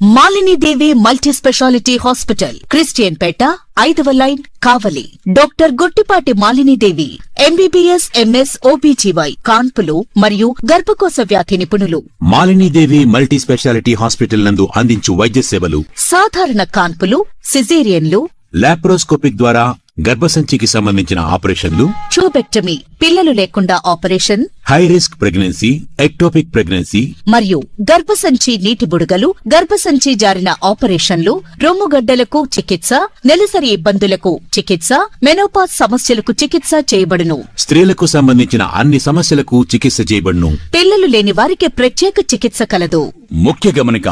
Malini Devi multi speciality hospital, Christian Peta, 5వ line, Kavali. Doctor Guttipati Malinidevi, MBBS, MS, OBGY, కాన్పులు మరియు గర్భకోశ వ్యాధి నిపుణులు. మాలినీదేవి మల్టీ స్పెషాలిటీ హాస్పిటల్ నందు అందించు వైద్య సేవలు: సాధారణ కాన్పులు, సిజేరియన్లు, లాప్రోస్కోపిక్ ద్వారా గర్భసంచికి సంబంధించిన ఆపరేషన్లు, ట్యూబెక్టమీ, పిల్లలు లేకుండా operation, high risk pregnancy, ectopic pregnancy మరియు గర్భసంచి నీటి బుడగలు, గర్భసంచి జారిన ఆపరేషన్లు, రొమ్ముగడ్డలకు చికిత్స, నెలసరి ఇబ్బందులకు చికిత్స, మెనోపాజ్ సమస్యలకు చికిత్స చేయబడును. స్త్రీలకు సంబంధించిన అన్ని సమస్యలకు చికిత్స చేయబడును. పిల్లలు లేని వారికి ప్రత్యేక చికిత్స కలదు. ముఖ్య గమనిక: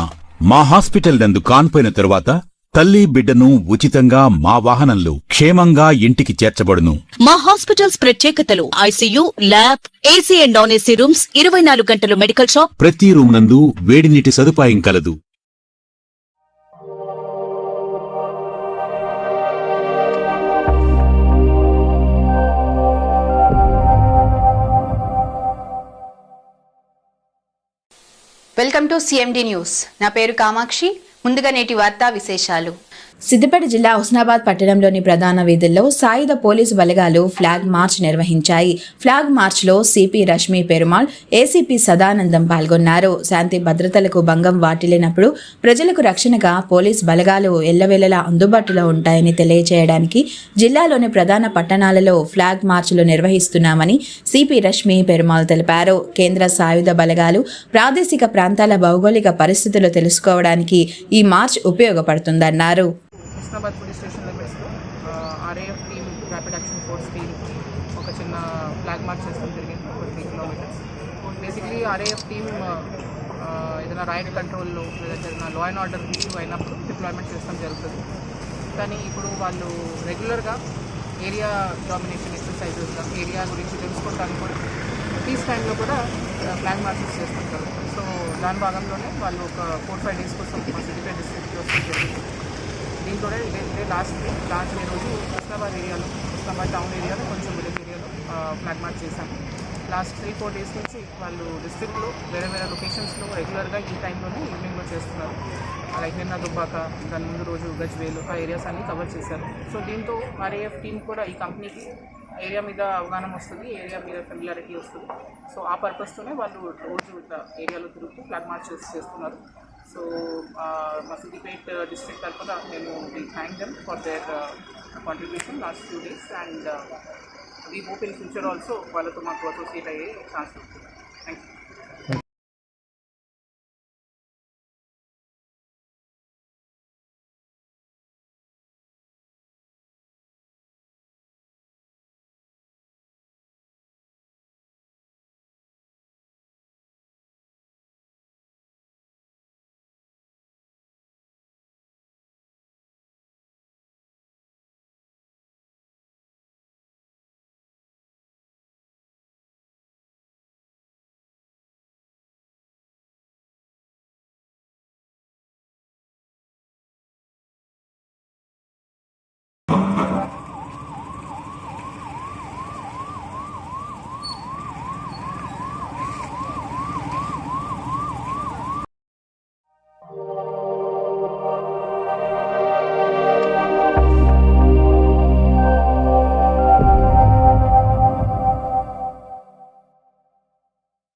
మా హాస్పిటల్ నందు కాన్పోయిన తరువాత తల్లి బిడ్డను ఉచితంగా మా వాహనంలో క్షేమంగా ఇంటికి చేర్చబడును. మా హాస్పిటల్స్ ప్రత్యేకతలు: ICU, lab, AC and non AC rooms, 24 గంటలు మెడికల్ షాప్, ప్రతి రూమ్ నందు వేడి నీటి సదుపాయం కలదు. Welcome to CMD news. నా పేరు కామాక్షి. ముందుగా నేటి వార్తా విశేషాలు. సిద్దిపేట జిల్లా హుస్నాబాద్ పట్టణంలోని ప్రధాన వీధుల్లో సాయుధ పోలీసు బలగాలు ఫ్లాగ్ మార్చ్ నిర్వహించాయి. ఫ్లాగ్ మార్చ్లో సిపి రష్మి పెరుమాళ్, ఏసీపీ సదానందం పాల్గొన్నారు. శాంతి భద్రతలకు భంగం వాటిల్లినప్పుడు ప్రజలకు రక్షణగా పోలీసు బలగాలు ఎల్లవేళలా అందుబాటులో ఉంటాయని తెలియజేయడానికి జిల్లాలోని ప్రధాన పట్టణాలలో ఫ్లాగ్ మార్చ్లు నిర్వహిస్తున్నామని సిపి రష్మి పెరుమాళ్ తెలిపారు. కేంద్ర సాయుధ బలగాలు ప్రాదేశిక ప్రాంతాల భౌగోళిక పరిస్థితులు తెలుసుకోవడానికి ఈ మార్చ్ ఉపయోగపడుతుందన్నారు. హుస్నాబాద్ పోలీస్ స్టేషన్ లిమిట్స్లో RAF team, rapid action force team ఒక చిన్న ఫ్లాగ్ మార్చ్ చేస్తాం జరిగింది, ఒక 3 కిలోమీటర్స్. బేసిక్లీ ఆర్ఏఎఫ్ టీమ్ ఏదైనా రైడ్ కంట్రోల్లో ఏదైనా లా అండ్ ఆర్డర్ ఇష్యూ అయినప్పుడు డిప్లాయ్మెంట్ చేస్తాం జరుగుతుంది. కానీ ఇప్పుడు వాళ్ళు రెగ్యులర్గా ఏరియా డామినేషన్ ఎక్సర్సైజెస్, ఏరియా గురించి తెలుసుకోవడానికి కూడా పీస్ టైంలో కూడా ఫ్లాగ్ మార్చెస్ చేస్తుంటారు. సో దాని భాగంలోనే వాళ్ళు ఒక 4-5 డేస్ కోసం మా సిద్దిపేట డిస్ట్రిక్ట్కి వస్తుంది జరిగింది. దీంతో ఇదే లాస్ట్ రోజు హుస్నాబాద్ ఏరియాలో, హుస్నాబాద్ టౌన్ ఏరియాలో, కొంచెం విలేజ్ ఏరియాలో ఫ్లాగ్ మార్చ్ చేశాము. లాస్ట్ 3-4 డేస్ నుంచి వాళ్ళు డిస్ట్రిక్ట్లో వేరే వేరే లొకేషన్స్లో రెగ్యులర్గా ఈ టైంలోనే ఈవినింగ్లో చేస్తున్నారు. లైక్ నిన్న దుబ్బాక, దాని ముందు రోజు గజ్వేలు, ఆ ఏరియాస్ అన్నీ కవర్ చేశారు. సో దీంతో ఆర్ఏఎఫ్ టీమ్ కూడా ఈ కంపెనీకి ఏరియా మీద అవగాహన వస్తుంది, ఏరియా మీద ఫెమిలారిటీ వస్తుంది. సో ఆ పర్పస్తోనే వాళ్ళు రోజు ఏరియాలో తిరుగుతూ ఫ్లాగ్ మార్చెస్ చేస్తున్నారు. సో మా సిద్దిపేట డిస్ట్రిక్ట్ తరఫున నేను thank them for their contribution last 2 days and we hope in future also వాళ్ళతో మాకు అసోసియేట్ అయ్యే ఛాన్స్ ఉంటుంది. Thank you.